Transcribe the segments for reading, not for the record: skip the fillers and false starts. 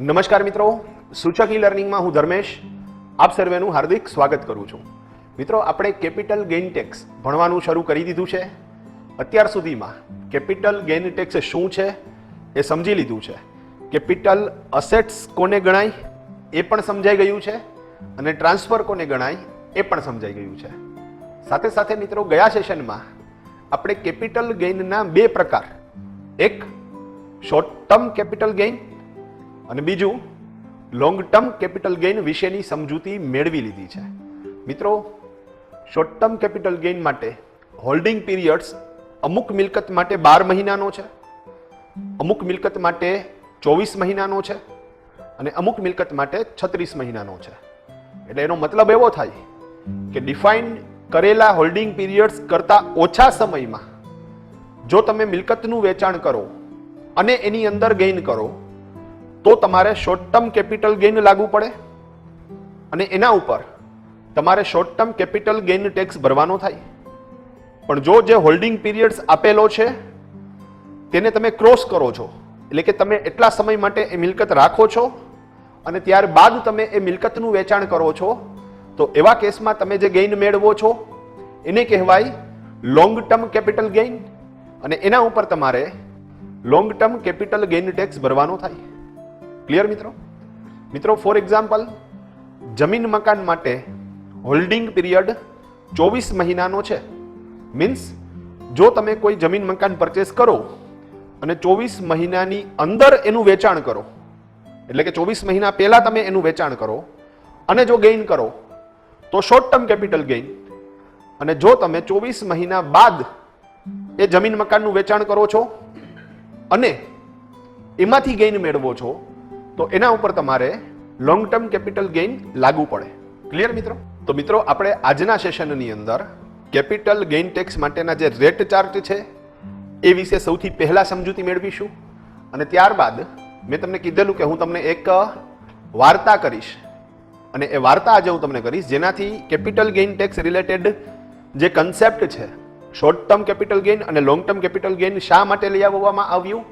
નમસ્કાર મિત્રો, સૂચક ઈ લર્નિંગમાં હું ધર્મેશ આપ સર્વેનું હાર્દિક સ્વાગત કરું છું. મિત્રો, આપણે કેપિટલ ગેઇન ટેક્સ ભણવાનું શરૂ કરી દીધું છે. અત્યાર સુધીમાં કેપિટલ ગેઇન ટેક્સ શું છે એ સમજી લીધું છે. કેપિટલ અસેટ્સ કોને ગણાય એ પણ સમજાઈ ગયું છે અને ટ્રાન્સફર કોને ગણાય એ પણ સમજાઈ ગયું છે. સાથે સાથે મિત્રો, ગયા સેશનમાં આપણે કેપિટલ ગેઇનના બે પ્રકાર, એક શોર્ટ ટર્મ કેપિટલ ગેઇન અને બીજું લોંગ ટર્મ કેપિટલ ગેઇન વિશેની સમજૂતી મેળવી લીધી છે. મિત્રો, શોર્ટ ટર્મ કેપિટલ ગેઇન માટે હોલ્ડિંગ પીરિયડ્સ અમુક મિલકત માટે 12 મહિનાનો છે, અમુક મિલકત માટે 24 મહિનાનો છે અને અમુક મિલકત માટે 36 મહિનાનો છે. એટલે એનો મતલબ એવો થાય કે ડિફાઇન કરેલા હોલ્ડિંગ પીરિયડ્સ કરતા ઓછા સમયમાં જો તમે મિલકતનું વેચાણ કરો અને એની અંદર ગેઇન કરો તો તમારે શોર્ટ ટર્મ કેપિટલ ગેઇન લાગુ પડે અને એના ઉપર તમારે short term capital gain tax ભરવાનો થાય. પણ જો જે હોલ્ડિંગ પીરિયડ્સ આપેલો છે તેને તમે ક્રોસ કરો છો, એટલે કે તમે એટલા સમય માટે એ મિલકત રાખો છો અને ત્યારબાદ તમે એ મિલકતનું વેચાણ કરો છો, તો એવા કેસમાં તમે જે ગેઇન મેળવો છો એને કહેવાય લોંગ ટર્મ કેપિટલ ગેઇન અને એના ઉપર તમારે long term capital gain tax ભરવાનો થાય. ક્લિયર મિત્રો, ફોર એક્ઝામ્પલ, જમીન મકાન માટે હોલ્ડિંગ પીરિયડ 24 મહિનાનો છે. મીન્સ જો તમે કોઈ જમીન મકાન પરચેસ કરો અને 24 મહિનાની અંદર એનું વેચાણ કરો, એટલે કે 24 મહિના પહેલા તમે એનું વેચાણ કરો અને જો ગેઇન કરો તો શોર્ટ ટર્મ કેપિટલ ગેઇન, અને જો તમે 24 મહિના બાદ એ જમીન મકાનનું વેચાણ કરો છો અને એમાંથી ગેઇન મેળવો છો તો એના ઉપર તમારે લોંગ ટર્મ કેપિટલ ગેઇન લાગુ પડે. ક્લિયર મિત્રો? તો મિત્રો, આપણે આજના સેશનની અંદર કેપિટલ ગેઇન ટેક્સ માટેના જે રેટ ચાર્ટ છે એ વિશે સૌથી પહેલા સમજૂતી મેળવીશું અને ત્યારબાદ મેં તમને કીધેલું કે હું તમને એક વાર્તા કરીશ અને એ વાર્તા આજે હું તમને કરીશ જેનાથી કેપિટલ ગેઇન ટેક્સ રિલેટેડ જે કન્સેપ્ટ છે, શોર્ટ ટર્મ કેપિટલ ગેઇન અને લોંગ ટર્મ કેપિટલ ગેઇન શા માટે લઈ આવવામાં આવ્યું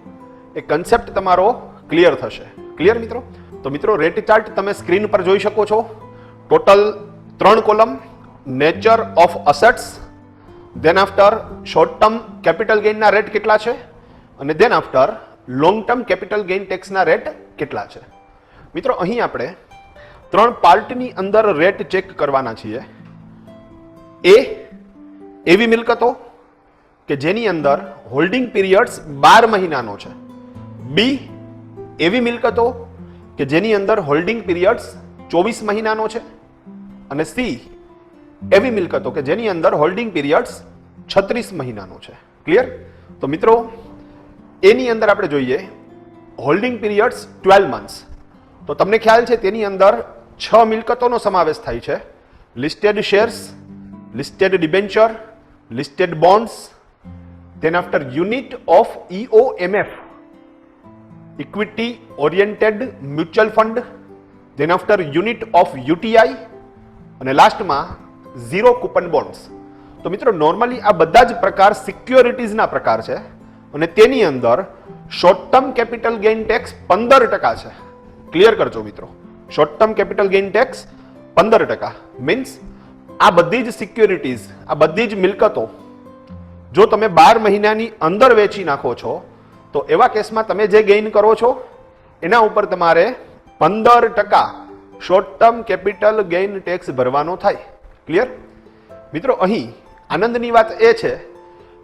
એ કન્સેપ્ટ તમારો ક્લિયર થશે. ક્લિયર મિત્રો? તો મિત્રો, રેટ ચાર્ટ તમે સ્ક્રીન પર જોઈ શકો છો. Total 3 column, nature of assets, then after short term capital ગેઇનના રેટ કેટલા છે અને then after long term capital gain ટેક્સના રેટ કેટલા છે. મિત્રો, અહીં આપણે 3 પાર્ટની અંદર રેટ ચેક કરવાના છીએ. એ એવી મિલકતો કે જેની અંદર હોલ્ડિંગ પીરિયડ્સ 12 મહિનાનો છે. બી એવી મિલકતો કે જેની અંદર હોલ્ડિંગ પીરિયડ્સ 24 મહિનાનો છે અને સી એવી મિલકતો કે જેની અંદર હોલ્ડિંગ પીરિયડ્સ 36 મહિનાનો છે. ક્લિયર? તો મિત્રો, એની અંદર આપણે જોઈએ હોલ્ડિંગ પીરિયડ્સ 12 મંથ્સ. તો તમને ખ્યાલ છે તેની અંદર 6 મિલકતોનો સમાવેશ થાય છે. Listed shares, listed debenture, listed bonds, than after unit of EOMF, equity oriented mutual fund, than after unit of UTI અને લાસ્ટમાં ઝીરો કૂપન બોન્ડ્સ. તો મિત્રો, નોર્મલી આ બધા જ પ્રકાર સિક્યોરિટીઝના પ્રકાર છે અને તેની અંદર short term capital gain tax 15% છે. ક્લિયર કરજો મિત્રો, short term capital gain tax 15%. Means આ બધી જ સિક્યોરિટીઝ, આ બધી જ મિલકતો જો તમે 12 મહિનાની અંદર વેચી નાખો છો તો એવા કેસમાં તમે જે ગેઇન કરો છો એના ઉપર તમારે 15% short term capital gain tax ભરવાનો થાય. ક્લિયર મિત્રો? અહીં આનંદની વાત એ છે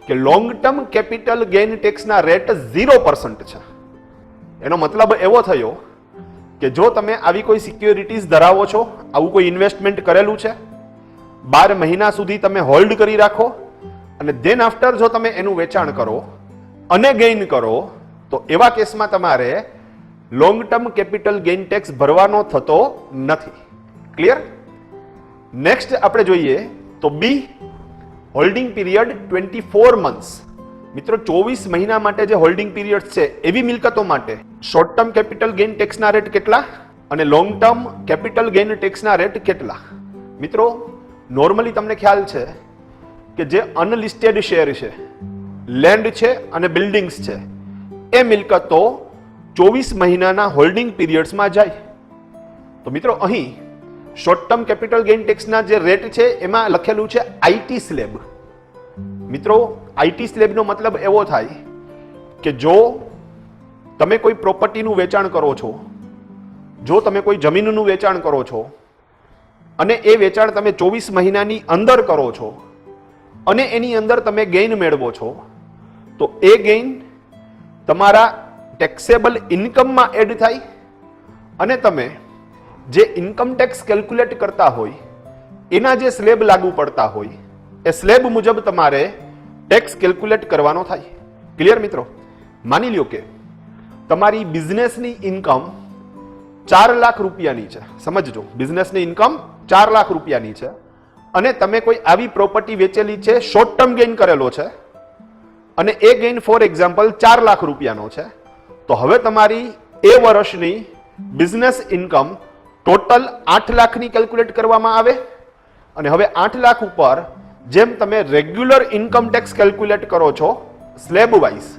કે લોંગ ટર્મ કેપિટલ ગેઇન ટેક્સના રેટ 0% છે. એનો મતલબ એવો થયો કે જો તમે આવી કોઈ સિક્યોરિટીઝ ધરાવો છો, આવું કોઈ ઇન્વેસ્ટમેન્ટ કરેલું છે, 12 મહિના સુધી તમે હોલ્ડ કરી રાખો અને ધેન આફ્ટર જો તમે એનું વેચાણ કરો અને ગેઇન કરો તો એવા કેસમાં તમારે long term capital gain tax ભરવાનો થતો નથી. ક્લિયર? નેક્સ્ટ આપણે જોઈએ તો બી હોલ્ડિંગ પીરિયડ 24 મંથ્સ. મિત્રો, 24 મહિના માટે જે હોલ્ડિંગ પીરિયડ છે એવી મિલકતો માટે શોર્ટ ટર્મ કેપિટલ ગેઇન ટેક્સના રેટ કેટલા અને લોંગ ટર્મ કેપિટલ ગેઇન ટેક્સના રેટ કેટલા? મિત્રો, નોર્મલી તમને ખ્યાલ છે કે જે અનલિસ્ટેડ શેર છે, લેન્ડ છે અને બિલ્ડિંગ્સ છે, એ મિલકતો 24 મહિનાના હોલ્ડિંગ પીરિયડ્સમાં જાય. તો મિત્રો અહીં શોર્ટ ટર્મ કેપિટલ ગેઇન ટેક્સના જે રેટ છે એમાં લખેલું છે આઈટી સ્લેબ. મિત્રો આઈટી સ્લેબનો મતલબ એવો થાય કે જો તમે કોઈ પ્રોપર્ટીનું વેચાણ કરો છો, જો તમે કોઈ જમીનનું વેચાણ કરો છો અને એ વેચાણ તમે 24 મહિનાની અંદર કરો છો અને એની અંદર તમે ગેઇન મેળવો છો, તો એ ગેઇન તમારા ટેક્સેબલ ઇન્કમમાં એડ થાય અને તમે જે ઇન્કમ ટેક્સ કેલ્ક્યુલેટ કરતા હોય એના જે સ્લેબ લાગુ પડતા હોય એ સ્લેબ મુજબ તમારે ટેક્સ કેલ્ક્યુલેટ કરવાનો થાય. ક્લિયર મિત્રો? માની લ્યો કે તમારી બિઝનેસની ઇન્કમ 4 લાખ રૂપિયાની છે. સમજજો, બિઝનેસની ઇન્કમ 4 લાખ રૂપિયાની છે અને તમે કોઈ આવી પ્રોપર્ટી વેચેલી છે, શોર્ટ ટર્મ ગેઇન કરેલો છે અને એ ગેઇન ફોર એક્ઝામ્પલ 4 લાખ રૂપિયાનો છે, તો હવે તમારી એ વર્ષની બિઝનેસ ઇન્કમ ટોટલ 8 લાખની કેલ્ક્યુલેટ કરવામાં આવે અને હવે 8 લાખ ઉપર જેમ તમે રેગ્યુલર ઇન્કમ ટેક્સ કેલ્ક્યુલેટ કરો છો સ્લેબ વાઇઝ,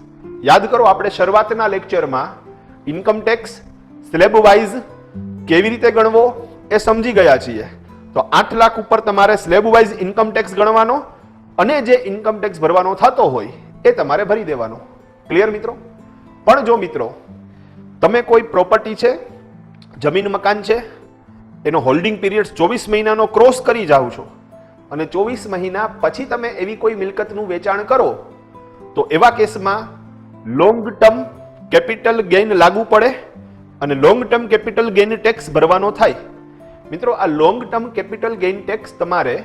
યાદ કરો આપણે શરૂઆતના લેક્ચરમાં ઇન્કમ ટેક્સ સ્લેબ વાઇઝ કેવી રીતે ગણવો એ સમજી ગયા છીએ. તો 8 લાખ ઉપર તમારે સ્લેબ વાઇઝ ઇન્કમ ટેક્સ ગણવાનો અને જે ઇન્કમ ટેક્સ ભરવાનો થતો હોય એ તમારે ભરી દેવાનો. ક્લિયર મિત્રો? પણ જો મિત્રો તમે કોઈ પ્રોપર્ટી છે, જમીન મકાન છે, એનો હોલ્ડિંગ પીરિયડ 24 મહિનાનો ક્રોસ કરી જાઓ છો અને 24 મહિના પછી તમે એવી કોઈ મિલકતનું વેચાણ કરો, તો એવા કેસમાં લોંગ ટર્મ કેપિટલ ગેઇન લાગુ પડે અને long term capital gain tax ભરવાનો થાય. મિત્રો આ long term capital gain tax તમારે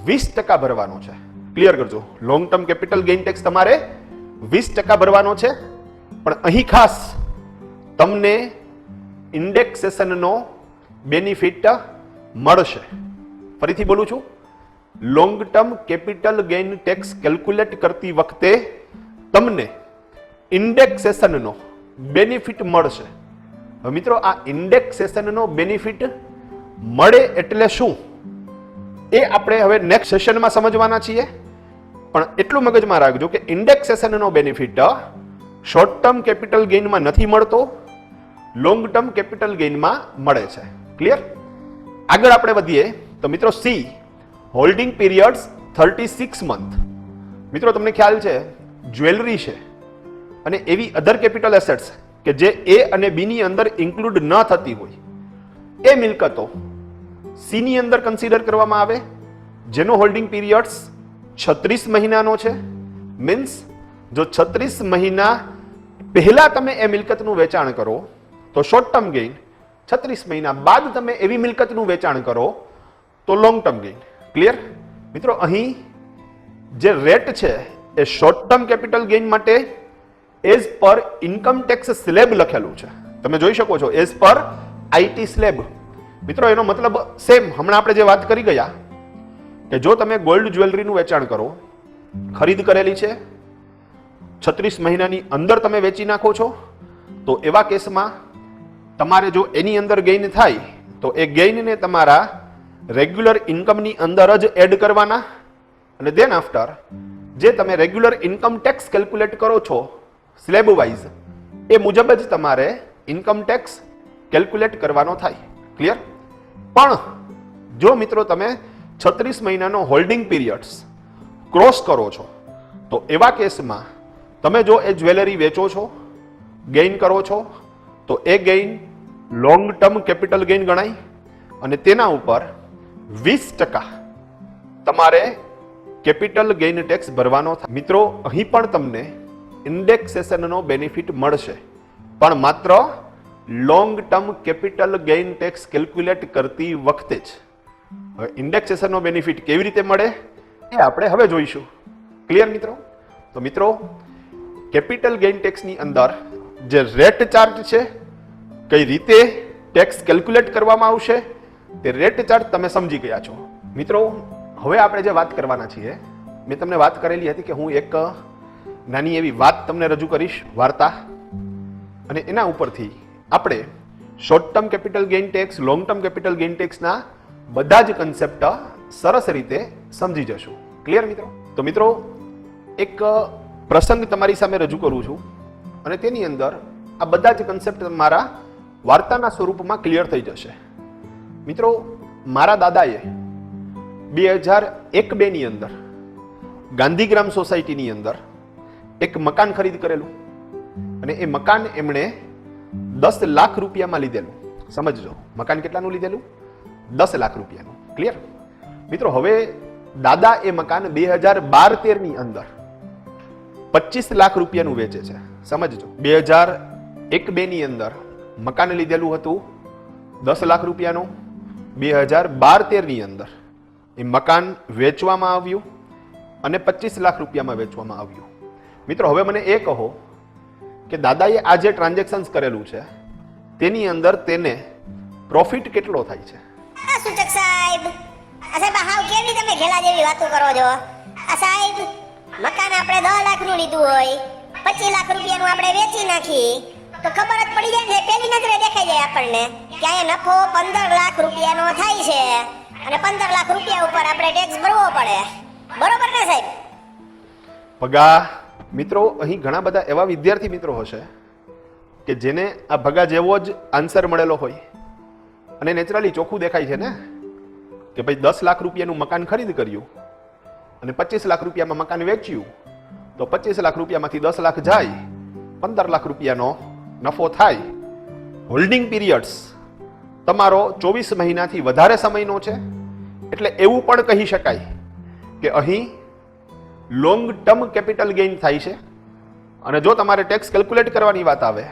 20% ભરવાનો છે. ક્લિયર કરજો, long term capital gain tax તમારે 20% ભરવાનો છે. પણ અહીં ખાસ તમને ઇન્ડેક્સેશનનો બેનિફિટ મળશે. ફરીથી બોલું છું, long term capital gain tax calculate કરતી વખતે તમને ઇન્ડેક્સેશનનો બેનિફિટ મળશે. હવે મિત્રો આ ઇન્ડેક્સેશનનો બેનિફિટ મળે એટલે શું એ આપણે હવે નેક્સ્ટ સેશનમાં સમજવાના છીએ. પણ એટલું મગજમાં રાખજો કે ઇન્ડેક્સેશનનો બેનિફિટ શોર્ટ ટર્મ કેપિટલ ગેઇનમાં નથી મળતો, લોંગ ટર્મ કેપિટલ ગેઇનમાં મળે છે. ક્લિયર? આગળ આપણે વધીએ તો મિત્રો સી હોલ્ડિંગ પીરિયડ્સ 36 મંથ. મિત્રો તમને ખ્યાલ છે જ્વેલરી છે અને એવી અધર કેપિટલ એસેટ્સ કે જે એ અને બી ની અંદર ઇન્ક્લુડ ન થતી હોય એ મિલકતો સી ની અંદર કન્સિડર કરવામાં આવે, જેનો હોલ્ડિંગ પીરિયડ્સ 36 મહિનાનો છે. મીન્સ જો 36 મહિના પહેલા તમે એ મિલકતનું વેચાણ કરો તો શોર્ટ ટર્મ ગેઇન, 36 મહિના બાદ તમે એવી મિલકતનું વેચાણ કરો તો લોંગ ટર્મ ગેઇન. ક્લિયર? મિત્રો અહીં જે રેટ છે એ શોર્ટ ટર્મ કેપિટલ ગેઇન માટે as per income tax slab લખેલું છે. તમે જોઈ શકો છો એઝ પર આઈટી સ્લેબ. મિત્રો એનો મતલબ સેમ હમણાં આપણે જે વાત કરી ગયા કે જો તમે ગોલ્ડ જ્વેલરીનું વેચાણ કરો, ખરીદ કરેલી છે, 36 મહિનાની અંદર તમે વેચી નાખો છો, તો એવા કેસમાં તમારે જો એની અંદર ગેઇન થાય તો એ ગેઇનને તમારા રેગ્યુલર ઇન્કમની અંદર જ એડ કરવાના અને દેન આફ્ટર જે તમે રેગ્યુલર ઇન્કમ ટેક્સ કેલ્ક્યુલેટ કરો છો સ્લેબ વાઇઝ એ મુજબ જ તમારે ઇન્કમ ટેક્સ કેલ્ક્યુલેટ કરવાનો થાય. ક્લિયર? પણ જો મિત્રો તમે 36 મહિનાનો હોલ્ડિંગ પીરિયડ્સ ક્રોસ કરો છો તો એવા કેસમાં તમે જો એ જ્વેલરી વેચો છો, ગેઇન કરો છો, તો એ gain long term capital gain ગણાય અને તેના ઉપર 20% તમારે કેપિટલ ગેઇન ટેક્સ ભરવાનો થાય. મિત્રો અહીં પણ તમને ઇન્ડેક્સેશનનો બેનિફિટ મળશે, પણ માત્ર long term capital gain tax calculate કરતી વખતે જ. હવે ઇન્ડેક્સેશનનો બેનિફિટ કેવી રીતે મળે એ આપણે હવે જોઈશું. ક્લિયર મિત્રો? તો મિત્રો કેપિટલ ગેઇન ટેક્સની અંદર જે રેટ ચાર્જ છે, કઈ રીતે ટેક્સ કેલ્ક્યુલેટ કરવામાં આવશે તે રેટ ચાર્જ તમે સમજી ગયા છો. મિત્રો હવે આપણે જે વાત કરવાના છીએ, મેં તમને વાત કરેલી હતી કે હું એક નાની એવી વાત તમને રજૂ કરીશ, વાર્તા, અને એના ઉપરથી આપણે short term capital gain tax, long term capital gain ટેક્સના બધા જ કન્સેપ્ટ સરસ રીતે સમજી જશું. ક્લિયર મિત્રો? તો મિત્રો એક પ્રસંગ તમારી સામે રજૂ કરું છું અને તેની અંદર આ બધા જ કન્સેપ્ટ મારા વાર્તાના સ્વરૂપમાં ક્લિયર થઈ જશે. મિત્રો, મારા દાદાએ 2001-2 ની અંદર ગાંધીગ્રામ સોસાયટીની અંદર એક મકાન ખરીદ કરેલું અને એ મકાન એમણે 10 લાખ રૂપિયામાં લીધેલું. સમજજો, મકાન કેટલાનું લીધેલું? 10 લાખ રૂપિયાનું. ક્લિયર? મિત્રો, હવે દાદા એ મકાન 2012-13 ની અંદર 25 લાખ રૂપિયાનું વેચે છે. સમજજો, 2001-2 ની અંદર મકાન લીધેલું હતું 10 લાખ રૂપિયાનું. 2012-13 ની અંદર એ મકાન વેચવામાં આવ્યું અને 25 લાખ રૂપિયામાં વેચવામાં આવ્યું. મિત્રો, હવે મને એ કહો કે દાદાએ આ જે ટ્રાન્ઝેક્શન કરેલું છે તેની અંદર તેને પ્રોફિટ કેટલો થાય છે? સૂચક સાહેબ, સાહેબ હાવ કેવી તમે ખેલા જેવી વાતો કરો છો? સાહેબ, મકાન આપણે 10 લાખનું લીધું હોય, 25 લાખ રૂપિયાનું આપણે વેચી નાખી તો ખબર જ પડી જાય ને, પેલી નજરે દેખાઈ જાય આપણને કે અહીંયા નફો 15 લાખ રૂપિયાનો થાય છે અને 15 લાખ રૂપિયા ઉપર આપણે ટેક્સ ભરવો પડે. બરોબર ને સાહેબ? ભગા મિત્રો, અહીં ઘણા બધા એવા વિદ્યાર્થી મિત્રો હશે કે જેને આ ભગા જેવો જ આન્સર મળેલો હોય અને નેચરલી ચોખ્ખું દેખાય છે ને કે ભાઈ 10 લાખ રૂપિયાનું મકાન ખરીદ કર્યું અને 25 લાખ રૂપિયામાં મકાન વેચ્યું તો 25 લાખ રૂપિયામાંથી 10 લાખ જાય, 15 લાખ રૂપિયાનો નફો થાય. હોલ્ડિંગ પીરિયડ્સ તમારો 24 મહિનાથી વધારે સમયનો છે, એટલે એવું પણ કહી શકાય કે અહીં લોંગ ટર્મ કેપિટલ ગેઇન થાય છે. અને જો તમારે ટેક્સ કેલ્ક્યુલેટ કરવાની વાત આવે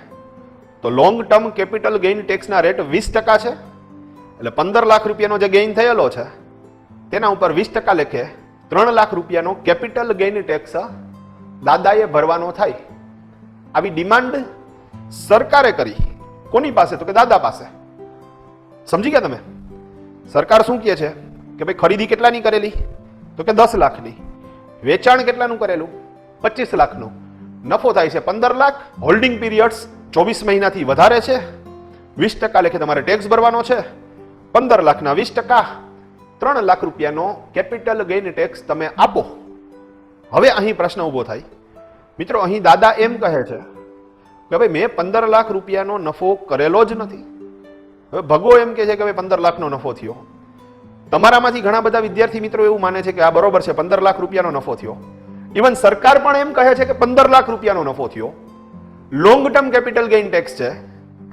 તો લોંગ ટર્મ કેપિટલ ગેઇન ટેક્સના રેટ 20% છે. એટલે 15 લાખ રૂપિયાનો જે ગેઇન થયેલો છે તેના ઉપર 20% લેખે 3 લાખ રૂપિયાનો કેપિટલ ગેઇન ટેક્સ દાદાએ ભરવાનો થાય. આવી ડિમાન્ડ સરકારે કરી. કોની પાસે? તો કે દાદા પાસે. સમજી ગયા તમે? સરકાર શું કહે છે કે ભાઈ ખરીદી કેટલાની કરેલી? તો કે 10 લાખની. વેચાણ કેટલાનું કરેલું? 25 લાખનું. નફો થાય છે 15 લાખ. હોલ્ડિંગ પીરિયડ્સ 24 મહિનાથી વધારે છે. 20% લેખે તમારે ટેક્સ ભરવાનો છે. 15 લાખના 20%, 3 લાખ રૂપિયાનો કેપિટલ ગેઇન ટેક્સ તમે આપો. હવે અહીં પ્રશ્ન ઉભો થાય. મિત્રો, અહીં દાદા એમ કહે છે કે ભાઈ મેં 15 લાખ રૂપિયાનો નફો કરેલો જ નથી. હવે ભગો એમ કહે છે કે ભાઈ 15 લાખનો નફો થયો. તમારામાંથી ઘણા બધા વિદ્યાર્થી મિત્રો એવું માને છે કે આ બરોબર છે, 15 લાખ રૂપિયાનો નફો થયો. ઇવન સરકાર પણ એમ કહે છે કે 15 લાખ રૂપિયાનો નફો થયો. Long term capital gain tax છે,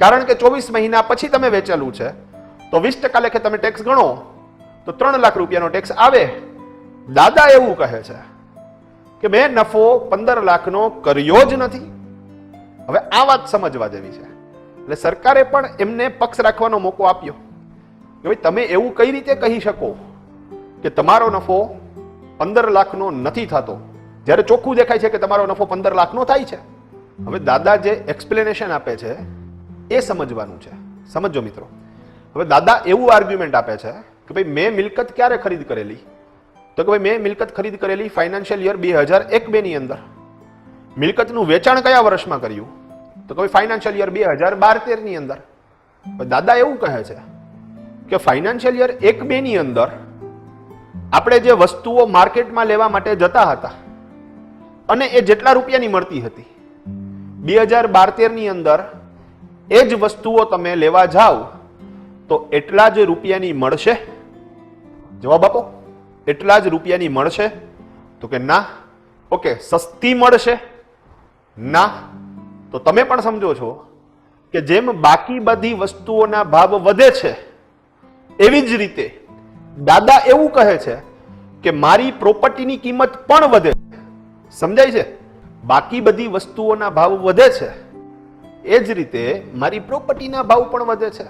કારણ કે 24 મહિના પછી તમે વેચેલું છે તો 20% લેખે તમે ટેક્સ ગણો તો 3 લાખ રૂપિયાનો ટેક્સ આવે. દાદા એવું કહે છે કે મેં નફો 15 લાખનો કર્યો જ નથી. હવે આ વાત સમજવા જેવી છે. એટલે સરકારે પણ એમને પક્ષ રાખવાનો મોકો આપ્યો કે ભાઈ તમે એવું કઈ રીતે કહી શકો કે તમારો નફો 15 લાખનો નથી થતો, જ્યારે ચોખ્ખું દેખાય છે કે તમારો નફો 15 લાખનો થાય છે. હવે દાદા જે એક્સપ્લેનેશન આપે છે એ સમજવાનું છે. સમજો મિત્રો. હવે દાદા એવું આર્ગ્યુમેન્ટ આપે છે કે ભાઈ મેં મિલકત ક્યારે ખરીદ કરેલી? તો કે ભાઈ મેં મિલકત ખરીદ કરેલી ફાઇનાન્શિયલ યર 2001-2 ની અંદર. મિલકતનું વેચાણ કયા વર્ષમાં કર્યું? તો કે ભાઈ ફાઇનાન્શિયલ યર 2012-13 ની અંદર. દાદા એવું કહે છે કે ફાઇનાન્શિયલ યર 1-2 ની અંદર આપણે જે વસ્તુઓ માર્કેટમાં લેવા માટે જતા હતા અને એ જેટલા રૂપિયાની મળતી હતી, 2012-13 ની અંદર એ જ વસ્તુઓ તમે લેવા જાઓ તો એટલા જ રૂપિયાની મળશે? જવાબ આપો. એટલા જ રૂપિયાની મળશે? તો કે ના. ઓકે, સસ્તી મળશે? ના. તો તમે પણ સમજો છો કે જેમ બાકી બધી વસ્તુઓના ભાવ વધે છે એવી જ રીતે દાદા એવું કહે છે કે મારી પ્રોપર્ટીની કિંમત પણ વધે છે. સમજાય છે? બાકી બધી વસ્તુઓના ભાવ વધે છે એ જ રીતે મારી પ્રોપર્ટીના ભાવ પણ વધે છે.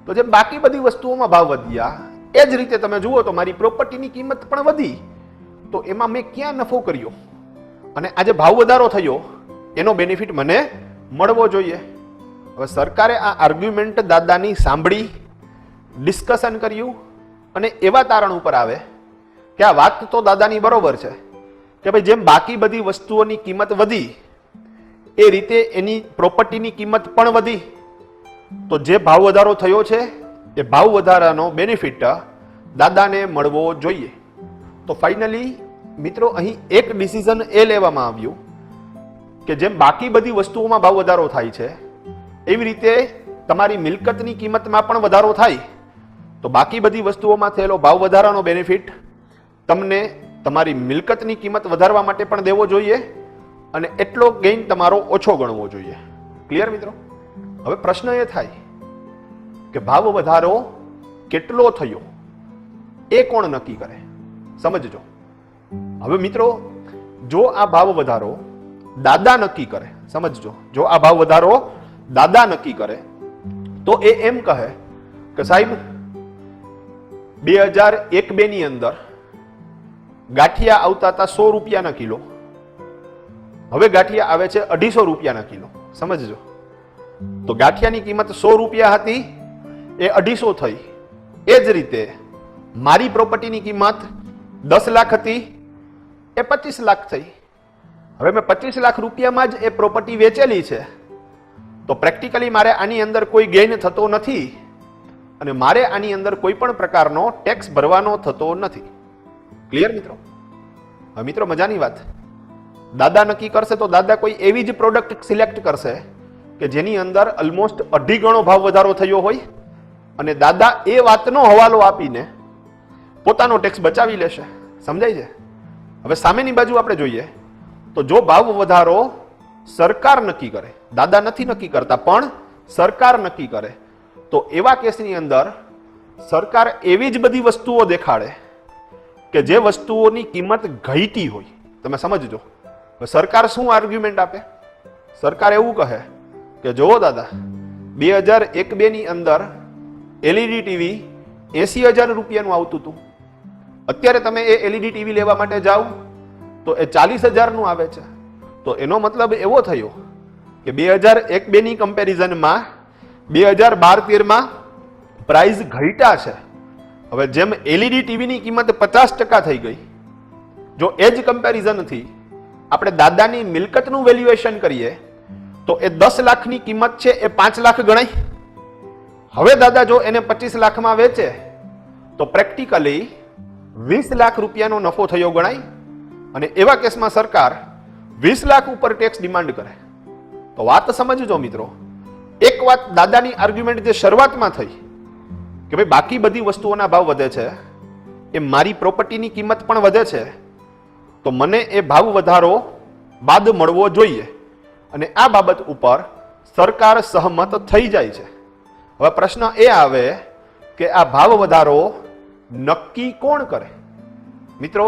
તો જેમ બાકી બધી વસ્તુઓમાં ભાવ વધ્યા એ જ રીતે તમે જુઓ તો મારી પ્રોપર્ટીની કિંમત પણ વધી. તો એમાં મેં ક્યાં નફો કર્યો? અને આજે ભાવ વધારો થયો એનો બેનિફિટ મને મળવો જોઈએ. હવે સરકારે આ આર્ગ્યુમેન્ટ દાદાની સાંભળી, ડિસ્કશન કર્યું અને એવા તારણ ઉપર આવે કે આ વાત તો દાદાની બરોબર છે કે ભાઈ જેમ બાકી બધી વસ્તુઓની કિંમત વધી એ રીતે એની પ્રોપર્ટીની કિંમત પણ વધી. તો જે ભાવ વધારો થયો છે એ ભાવ વધારાનો બેનિફિટ દાદાને મળવો જોઈએ. તો ફાઇનલી મિત્રો અહીં એક ડિસિઝન એ લેવામાં આવ્યું કે જેમ બાકી બધી વસ્તુઓમાં ભાવ વધારો થાય છે એવી રીતે તમારી મિલકતની કિંમતમાં પણ વધારો થાય તો બાકી બધી વસ્તુઓમાં થયેલો ભાવ વધારાનો બેનિફિટ તમને તમારી મિલકતની કિંમત વધારવા માટે પણ દેવો જોઈએ અને એટલો ગેઇન તમારો ઓછો ગણવો જોઈએ. ક્લિયર મિત્રો? હવે પ્રશ્ન એ થાય કે ભાવ વધારો કેટલો થયો એ કોણ નક્કી કરે? સમજજો. હવે મિત્રો, જો આ ભાવ વધારો દાદા નક્કી કરે, સમજજો, જો આ ભાવ વધારો દાદા નક્કી કરે તો એ એમ કહે કે સાહેબ 2001-2 ની અંદર ગાંઠિયા આવતા હતા 100 રૂપિયાના કિલો, હવે ગાંઠિયા આવે છે 250 રૂપિયાના કિલો. સમજજો. તો ગાંઠિયાની કિંમત 100 રૂપિયા હતી એ 250 થઈ. એ જ રીતે મારી પ્રોપર્ટીની કિંમત 10 લાખ હતી એ 25 લાખ થઈ. હવે મેં 25 લાખ રૂપિયામાં જ એ પ્રોપર્ટી વેચેલી છે તો પ્રેક્ટિકલી મારે આની અંદર કોઈ ગેઇન થતો નથી અને મારે આની અંદર કોઈ પણ પ્રકારનો ટેક્સ ભરવાનો થતો નથી. ક્લિયર મિત્રો? હવે મિત્રો મજાની વાત, દાદા નક્કી કરશે તો દાદા કોઈ એવી જ પ્રોડક્ટ સિલેક્ટ કરશે કે જેની અંદર ઓલમોસ્ટ 2.5 ગણો ભાવ વધારો થયો હોય અને દાદા એ વાતનો હવાલો આપીને પોતાનો ટેક્સ બચાવી લેશે. સમજાય છે? હવે સામેની બાજુ આપણે જોઈએ તો જો ભાવ વધારો સરકાર નક્કી કરે, દાદા નથી નક્કી કરતા પણ સરકાર નક્કી કરે, તો એવા કેસની અંદર સરકાર એવી જ બધી વસ્તુઓ દેખાડે કે જે વસ્તુઓની કિંમત ઘટી હોય. તમે સમજજો. સરકાર શું આર્ગ્યુમેન્ટ આપે? સરકાર એવું કહે કે જો દાદા 2001-2 ની અંદર એલઈડી ટીવી 80,000 રૂપિયાનું આવતું હતું, અત્યારે તમે એ એલઈડી ટીવી લેવા માટે જાઓ તો એ 40,000 નું આવે છે. તો એનો મતલબ એવો થયો કે 2001-2 ની કમ્પેરિઝનમાં 2012-13 માં પ્રાઇસ ઘટ્યા છે. હવે જેમ એલઈડી ટીવીની કિંમત 50% થઈ ગઈ, જો એ જ કમ્પેરિઝનથી આપણે દાદાની મિલકતનું વેલ્યુએશન કરીએ તો એ 10 લાખની કિંમત છે એ 5 લાખ ગણાય. હવે દાદા જો એને 25 લાખમાં વેચે તો પ્રેક્ટિકલી 20 લાખ રૂપિયાનો નફો થયો ગણાય અને એવા કેસમાં સરકાર 20 લાખ ઉપર ટેક્સ ડિમાન્ડ કરે. તો વાત સમજજો મિત્રો. એક વાત દાદાની આર્ગ્યુમેન્ટ જે શરૂઆતમાં થઈ કે ભાઈ બાકી બધી વસ્તુઓના ભાવ વધે છે, એ મારી પ્રોપર્ટીની કિંમત પણ વધે છે, તો મને એ ભાવ વધારો બાદ મળવો જોઈએ અને આ બાબત ઉપર સરકાર સહમત થઈ જાય છે. હવે પ્રશ્ન એ આવે કે આ ભાવ વધારો નક્કી કોણ કરે? મિત્રો,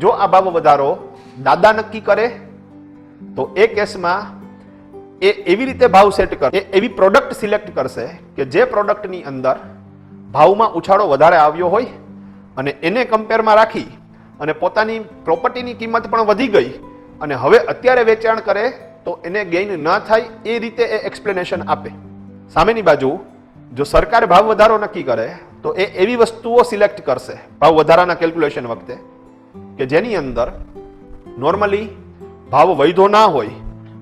જો આ ભાવ વધારો દાદા નક્કી કરે તો એ કેસમાં એ એવી રીતે ભાવ સેટ કરે, એ એવી પ્રોડક્ટ સિલેક્ટ કરશે કે જે પ્રોડક્ટની અંદર ભાવમાં ઉછાળો વધારે આવ્યો હોય અને એને કમ્પેરમાં રાખી અને પોતાની પ્રોપર્ટીની કિંમત પણ વધી ગઈ અને હવે અત્યારે વેચાણ કરે તો એને ગેઇન ન થાય એ રીતે એ એક્સપ્લેનેશન આપે. સામેની બાજુ જો સરકાર ભાવ વધારો નક્કી કરે તો એ એવી વસ્તુઓ સિલેક્ટ કરશે ભાવ વધારાના કેલ્ક્યુલેશન વખતે કે જેની અંદર નોર્મલી ભાવ વધ્યો ના હોય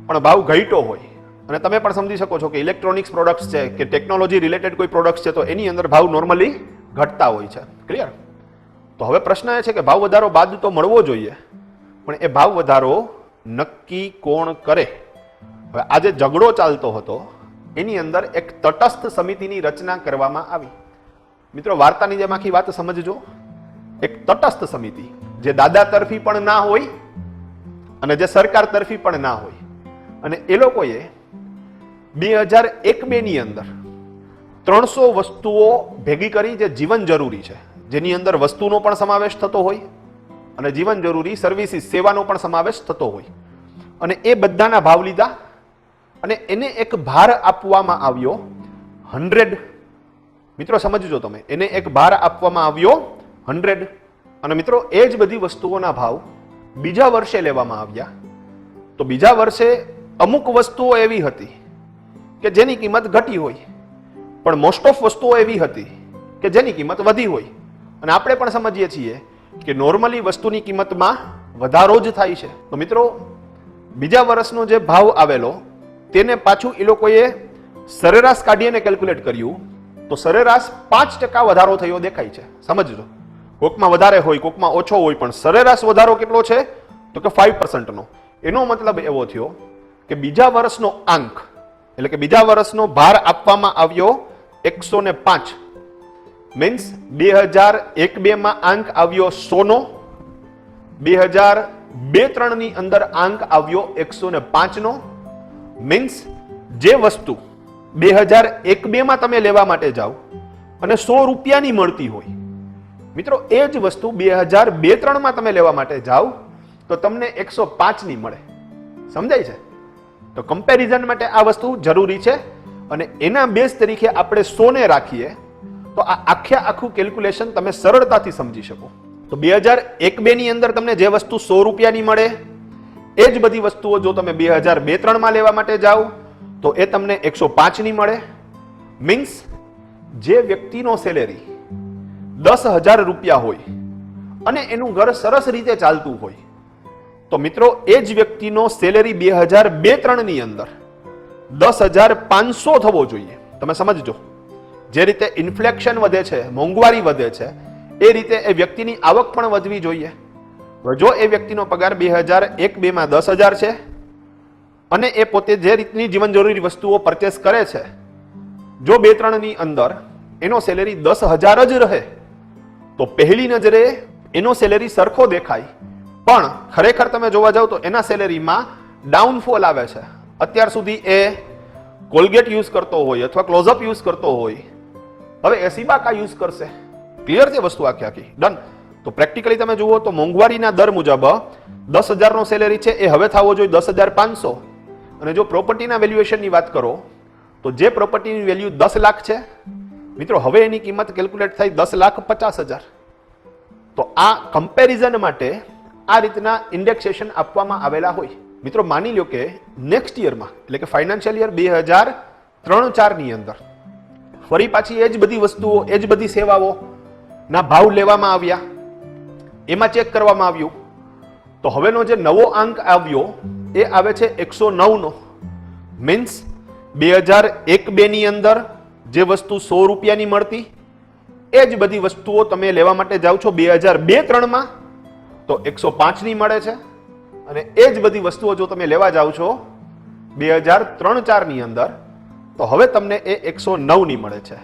પણ ભાવ ઘટ્યો હોય. અને તમે પણ સમજી શકો છો કે ઇલેક્ટ્રોનિક્સ પ્રોડક્ટ્સ છે કે ટેકનોલોજી રિલેટેડ કોઈ પ્રોડક્ટ્સ છે તો એની અંદર ભાવ નોર્મલી ઘટતા હોય છે. ક્લિયર? તો હવે પ્રશ્ન એ છે કે ભાવ વધારો બાદ તો મળવો જોઈએ પણ એ ભાવ વધારો નક્કી કોણ કરે? હવે આજે ઝઘડો ચાલતો હતો એની અંદર એક તટસ્થ સમિતિની રચના કરવામાં આવી. મિત્રો, વાર્તાની જેમ આખી વાત સમજજો. એક તટસ્થ સમિતિ જે દાદા તરફી પણ ના હોય અને જે સરકાર તરફી પણ ના હોય અને એ લોકોએ 2001-2 ની અંદર 300 વસ્તુઓ ભેગી કરી જે જીવન જરૂરી છે, જેની અંદર વસ્તુનો પણ સમાવેશ થતો હોય અને જીવન જરૂરી સર્વિસીસ સેવાનો પણ સમાવેશ થતો હોય અને એ બધાના ભાવ લીધા અને એને એક ભાર આપવામાં આવ્યો 100. મિત્રો સમજજો તમે, એને એક ભાર આપવામાં આવ્યો 100 અને મિત્રો એ જ બધી વસ્તુઓના ભાવ બીજા વર્ષે લેવામાં આવ્યા. તો બીજા વર્ષે અમુક વસ્તુઓ એવી હતી કે જેની કિંમત ઘટી હોય પણ મોસ્ટ ઓફ વસ્તુઓ એવી હતી કે જેની કિંમત વધી હોય અને આપણે પણ સમજીએ છીએ કે નોર્મલી વસ્તુની કિંમતમાં વધારો જ થાય છે. તો મિત્રો, બીજા વર્ષનો જે ભાવ આવેલો તેને પાછું એ લોકોએ સરેરાશ કાઢીને કેલ્ક્યુલેટ કર્યું તો સરેરાશ 5% વધારો થયો દેખાય છે. સમજજો, કોકમાં વધારે હોય કોકમાં ઓછો હોય પણ સરેરાશ વધારો કેટલો છે તો કે 5%નો. એનો મતલબ એવો થયો કે બીજા વર્ષનો આંક એટલે કે બીજા વર્ષનો ભાર આપવામાં આવ્યો 105 મીન્સ 2001-2 માં આંક આવ્યો 100 નો, 2002-3 ની અંદર આંક આવ્યો 105 નો, મીન્સ જે વસ્તુ 2001-2 માં તમે લેવા માટે જાઓ અને 100 રૂપિયાની મળતી હોય, મિત્રો એ જ વસ્તુ 2002-3 માં તમે લેવા માટે જાઓ તો તમને 105 ની મળે. સમજાય છે? તો કમ્પેરિઝન માટે આ વસ્તુ જરૂરી છે અને એના બેઝ તરીકે આપણે 100 ને રાખીએ તો આ આખું કેલ્ક્યુલેશન તમે સરળતાથી સમજી શકો. તો 2001-2 ની અંદર તમને જે વસ્તુ 100 રૂપિયાની મળે એ જ બધી વસ્તુઓ જો તમે 2002-3 માં લેવા માટે જાઓ તો એ તમને 105 ની મળે. મીન્સ જે વ્યક્તિનો સેલેરી 10,000 રૂપિયા હોય અને એનું ઘર સરસ રીતે ચાલતું હોય તો મિત્રો એ જ વ્યક્તિનો સેલેરી 2002-3 ની અંદર 10,500 થવો જોઈએ. તમે સમજજો, જે રીતે ઇન્ફ્લેક્શન વધે છે, મોંઘવારી વધે છે, એ રીતે એ વ્યક્તિની આવક પણ વધવી જોઈએ. જો એ વ્યક્તિનો પગાર 2001-2 માં 10,000 છે અને એ પોતે જે રીતની જીવન જરૂરી વસ્તુઓ પરચેસ કરે છે, જો 2-3 ની અંદર એનો સેલેરી 10,000 જ રહે તો પહેલી નજરે એનો સેલેરી સરખો દેખાય, પણ ખરેખર તમે જોવા જાવ તો એના સેલેરીમાં ડાઉનફોલ આવે છે. અત્યાર સુધી એ કોલગેટ યુઝ કરતો હોય અથવા ક્લોઝઅપ યુઝ કરતો હોય, હવે એસીબાકા યુઝ કરશે. ક્લિયર છે વસ્તુ આખી? ડન. તો પ્રેક્ટિકલી તમે જુઓ તો મોંઘવારીના દર મુજબ 10,000 નો સેલેરી છે એ હવે થવો જોઈએ 10,500. અને જો પ્રોપર્ટીના વેલ્યુએશનની વાત કરો તો જે પ્રોપર્ટીની વેલ્યુ 10 લાખ છે મિત્રો, હવે એની કિંમત કેલ્ક્યુલેટ થાય 10,50,000. તો આ કમ્પેરિઝન માટે આ રીતના ઇન્ડેક્સેશન આપવામાં આવેલા હોય. મિત્રો માની લો કે નેક્સ્ટ યરમાં એટલે કે ફાઇનાન્શિયલ યર 2003-4 ની અંદર ફરી પાછી એ જ બધી વસ્તુઓ, એ જ બધી સેવાઓ ના ભાવ લેવામાં આવ્યા, એમાં ચેક કરવામાં આવ્યું તો હવેનો જે નવો આંક આવ્યો એ આવે છે 109 નો. મીન્સ 2001-2 ની અંદર જે વસ્તુ 100 રૂપિયાની મળતી એ જ બધી વસ્તુઓ તમે લેવા માટે જાઓ છો 2002-3 માં તો 105 ની મળે છે અને એ જ બધી વસ્તુઓ જો તમે લેવા જાઓ છો 2003-4 ની અંદર તો હવે તમને એ 109 ની મળે છે.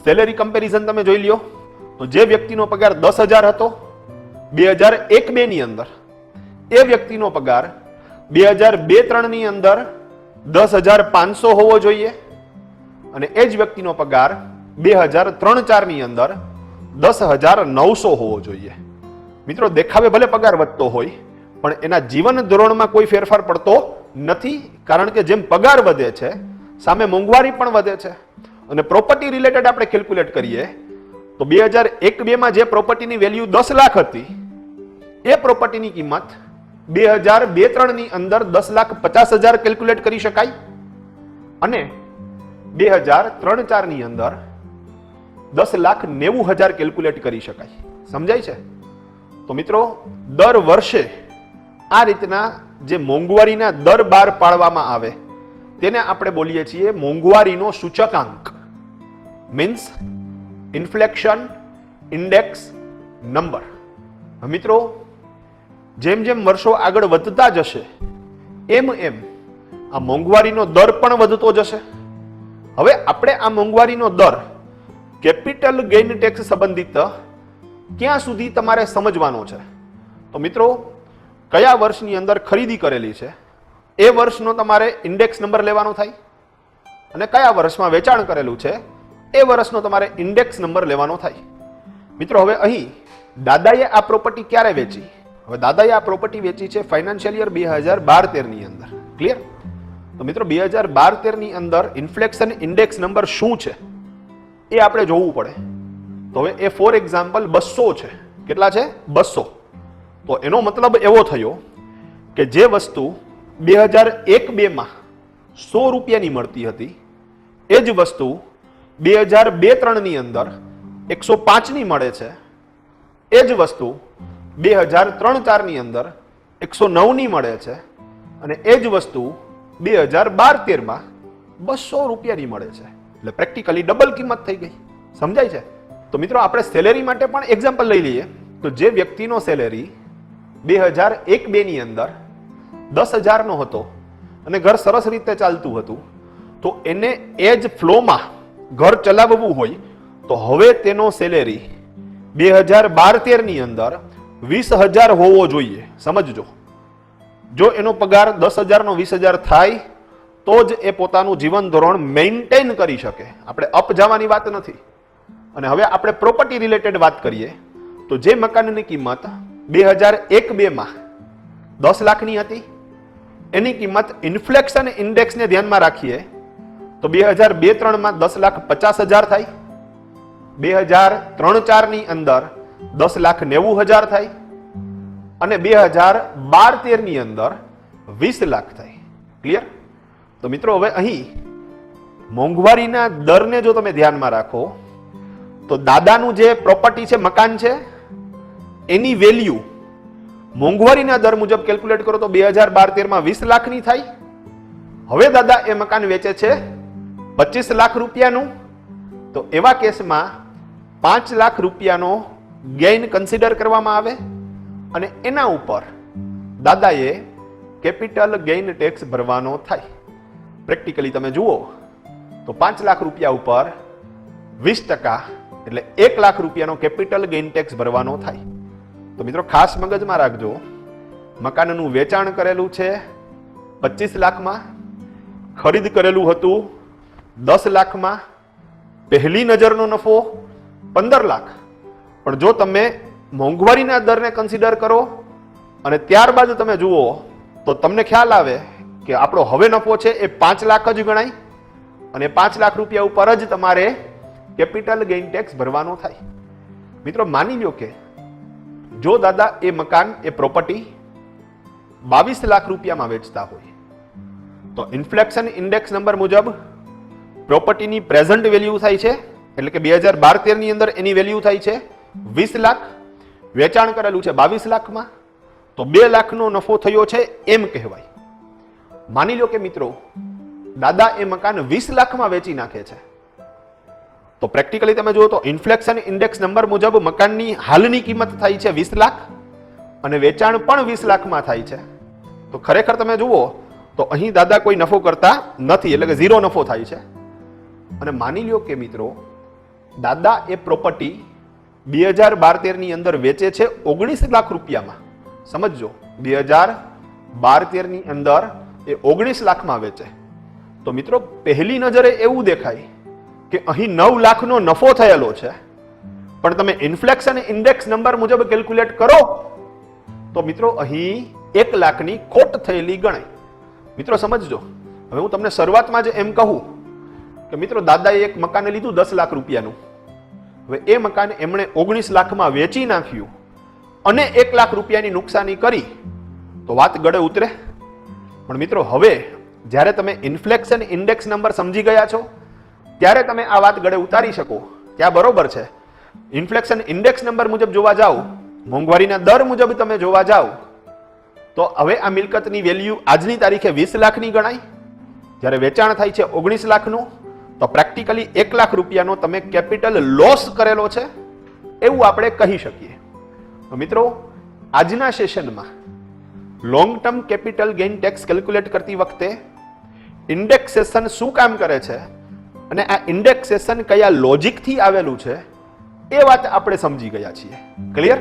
સેલેરી કમ્પેરિઝન તમે જોઈ લ્યો તો જે વ્યક્તિનો પગાર 10,000 હતો 2001-2 ની અંદર, એ વ્યક્તિનો પગાર 2002-3 ની અંદર 10,500 હોવો જોઈએ અને એ જ વ્યક્તિનો પગાર 2003-4 ની અંદર 10,900 હોવો જોઈએ. મિત્રો દેખાવે ભલે પગાર વધતો હોય પણ એના જીવન ધોરણમાં કોઈ ફેરફાર પડતો નથી, કારણ કે જેમ પગાર વધે છે સામે મોંઘવારી પણ વધે છે. અને પ્રોપર્ટી રિલેટેડ આપણે કેલ્ક્યુલેટ કરીએ તો 2001-2 માં જે પ્રોપર્ટીની વેલ્યુ 10 લાખ હતી એ પ્રોપર્ટીની કિંમત 2002-3 ની અંદર 10,50,000 કેલ્ક્યુલેટ કરી શકાય અને 2003-4 ની અંદર 10,90,000 કેલ્ક્યુલેટ કરી શકાય. સમજાય છે? તો મિત્રો દર વર્ષે આ રીતના જે મોંઘવારીના દર બહાર પાડવામાં આવે તેને આપણે બોલીએ છીએ મોંઘવારીનો સૂચકાંક. Means inflection index number. મિત્રો જેમ જેમ વર્ષો આગળ વધતા જશે એમ એમ આ મોંઘવારીનો દર પણ વધતો જશે. હવે આપણે આ મોંઘવારીનો દર કેપિટલ ગેઇન ટેક્સ સંબંધિત ક્યાં સુધી તમારે સમજવાનો છે? તો મિત્રો કયા વર્ષની અંદર ખરીદી કરેલી છે એ વર્ષનો તમારે ઇન્ડેક્સ નંબર લેવાનો થાય અને કયા વર્ષમાં વેચાણ કરેલું છે એ વર્ષનો તમારે ઇન્ડેક્સ નંબર લેવાનો થાય. મિત્રો હવે અહીં દાદાએ આ પ્રોપર્ટી ક્યારે વેચી? હવે દાદાએ આ પ્રોપર્ટી વેચી છે ફાઇનાન્શિયલ યર 2012-13 ની અંદર. ક્લિયર? તો મિત્રો 2012-13 ની અંદર ઇન્ફ્લેક્શન ઇન્ડેક્સ નંબર શું છે એ આપણે જોવું પડે. તો હવે એ ફોર એક્ઝામ્પલ 200 છે. કેટલા છે? 200. તો એનો મતલબ એવો થયો કે જે વસ્તુ 2001-2 માં 100 રૂપિયાની મળતી હતી એ જ વસ્તુ 2002-3 ની અંદર 105 ની મળે છે. એ જ વસ્તુ 2003-4 ની અંદર 109 ની મળે છે અને એ જ વસ્તુ 2012-13 માં 200 રૂપિયાની મળે છે. એટલે પ્રેક્ટિકલી ડબલ કિંમત થઈ ગઈ. સમજાય છે? તો મિત્રો આપણે સેલેરી માટે પણ એક્ઝામ્પલ લઈ લઈએ તો જે વ્યક્તિનો સેલેરી 2001-2 ની અંદર 10,000 નો હતો અને ઘર સરસ રીતે ચાલતું હતું, તો એને એ જ ફ્લોમાં ઘર ચલાવવું હોય તો હવે તેનો સેલેરી 2012-13 અંદર 20,000 હોવો જોઈએ. સમજજો, જો એનો પગાર 10,000 નો 20,000 થાય તો જ એ પોતાનું જીવન ધોરણ મેન્ટેન કરી શકે. આપણે અપ જવાની વાત નથી. અને હવે આપણે પ્રોપર્ટી રિલેટેડ વાત કરીએ તો જે મકાનની કિંમત 2001-2 માં 10 લાખની હતી, એની કિંમત ઇન્ફ્લેક્શન ઇન્ડેક્સને ધ્યાનમાં રાખીએ તો 2002-3 માં 10,50,000 થાય, 2003-4 ની અંદર 10,90,000 થાય અને 2012-13 ની અંદર 20 લાખ થાય. ક્લિયર? તો મિત્રો હવે અહીં મોંઘવારીના દરને જો તમે ધ્યાનમાં રાખો તો દાદાનું જે પ્રોપર્ટી છે, મકાન છે, એની વેલ્યુ મોંઘવારીના દર મુજબ કેલ્ક્યુલેટ કરો તો 2012-13 માં 20 લાખની થાય. હવે દાદા એ મકાન વેચે છે 25 લાખ રૂપિયાનું, તો એવા કેસમાં 5 લાખ રૂપિયાનો ગેઇન કન્સિડર કરવામાં આવે અને એના ઉપર દાદાએ કેપિટલ ગેઇન ટેક્સ ભરવાનો થાય. પ્રેક્ટિકલી તમે જુઓ તો 5 લાખ રૂપિયા ઉપર 20% એટલે 1 લાખ રૂપિયાનો કેપિટલ ગેઇન ટેક્સ ભરવાનો થાય. તો મિત્રો ખાસ મગજમાં રાખજો, મકાનનું વેચાણ કરેલું છે 25 લાખમાં, ખરીદ કરેલું હતું 10 લાખમાં, પહેલી નજરનો નફો 15 લાખ. પણ જો તમે મોંઘવારીના દરને કન્સિડર કરો અને ત્યારબાદ તમે જુઓ તો તમને ખ્યાલ આવે કે આપણો હવે નફો છે એ 5 લાખ જ ગણાય અને 5 લાખ રૂપિયા ઉપર જ તમારે કેપિટલ ગેઇન ટેક્સ ભરવાનો થાય. મિત્રો માની લો કે જો દાદા એ મકાન, એ પ્રોપર્ટી 22 લાખ રૂપિયામાં વેચતા હોય તો ઇન્ફ્લેક્શન ઇન્ડેક્સ નંબર મુજબ પ્રોપર્ટીની પ્રેઝન્ટ વેલ્યુ થાય છે, એટલે કે 2012-13 ની અંદર એની વેલ્યુ થાય છે 20 લાખ, વેચાણ કરેલું છે 22 લાખમાં, તો 2 લાખનો નફો થયો છે એમ કહેવાય. માની લો કે મિત્રો દાદા એ મકાન 20 લાખમાં વેચી નાખે છે, તો પ્રેક્ટિકલી તમે જુઓ તો ઇન્ફ્લેક્શન ઇન્ડેક્સ નંબર મુજબ મકાનની હાલની કિંમત થાય છે 20 લાખ અને વેચાણ પણ 20 લાખમાં થાય છે. તો ખરેખર તમે જુઓ તો અહીં દાદા કોઈ નફો કરતા નથી, એટલે કે ઝીરો નફો થાય છે. અને માની લ્યો કે મિત્રો દાદા એ પ્રોપર્ટી 2012-13 ની અંદર વેચે છે 19 લાખ રૂપિયામાં. સમજજો, 2012-13 ની અંદર એ 19 લાખમાં વેચે, તો મિત્રો પહેલી નજરે એવું દેખાય કે અહીં 9 લાખનો નફો થયેલો છે, પણ તમે ઇન્ફ્લેક્શન ઇન્ડેક્સ નંબર મુજબ કેલ્ક્યુલેટ કરો તો મિત્રો અહીં 1 લાખની ખોટ થયેલી ગણાય. મિત્રો સમજજો, હવે હું તમને શરૂઆતમાં જ એમ કહું કે મિત્રો દાદાએ એક મકાન લીધું 10 લાખ રૂપિયાનું, હવે એ મકાન એમણે 19 લાખમાં વેચી નાખ્યું અને 1 લાખ રૂપિયાની નુકસાની કરી તો વાત ગળે ઉતરે. પણ મિત્રો હવે જ્યારે તમે ઇન્ફ્લેક્શન ઇન્ડેક્સ નંબર સમજી ગયા છો ત્યારે તમે આ વાત ગળે ઉતારી શકો કે આ બરોબર છે. ઇન્ફ્લેક્શન ઇન્ડેક્સ નંબર મુજબ જોવા જાઓ, મોંઘવારીના દર મુજબ તમે જોવા જાઓ તો હવે આ મિલકતની વેલ્યુ આજની તારીખે 20 લાખની ગણાય, જ્યારે વેચાણ થાય છે 19 લાખનું, તો પ્રેક્ટિકલી 1 લાખ રૂપિયાનો તમે કેપિટલ લોસ કરેલો છે એવું આપણે કહી શકીએ. તો મિત્રો આજના સેશનમાં long term capital gain tax calculate કરતી વખતે ઇન્ડેક્સેશન શું કામ કરે છે અને આ ઇન્ડેક્સેશન કયા લોજિકથી આવેલું છે એ વાત આપણે સમજી ગયા છીએ. ક્લિયર?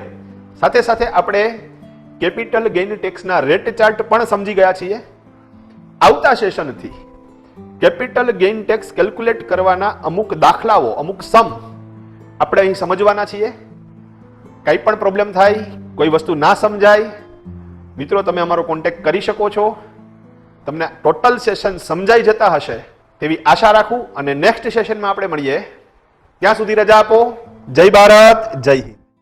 સાથે સાથે આપણે કેપિટલ ગેઇન ટેક્સના રેટ ચાર્ટ પણ સમજી ગયા છીએ. આવતા સેશનથી કેપિટલ ગેઇન ટેક્સ કેલ્ક્યુલેટ કરવાના અમુક દાખલાઓ, અમુક સમ આપણે અહીં સમજવાના છીએ. કંઈ પણ પ્રોબ્લેમ થાય, કોઈ વસ્તુ ના સમજાય, મિત્રો તમે અમારો કોન્ટેક્ટ કરી શકો છો. તમને ટોટલ સેશન સમજાઈ જતા હશે તેવી આશા રાખું અને નેક્સ્ટ સેશનમાં આપણે મળીએ. ત્યાં સુધી રજા આપો. જય ભારત, જય હિન્દ.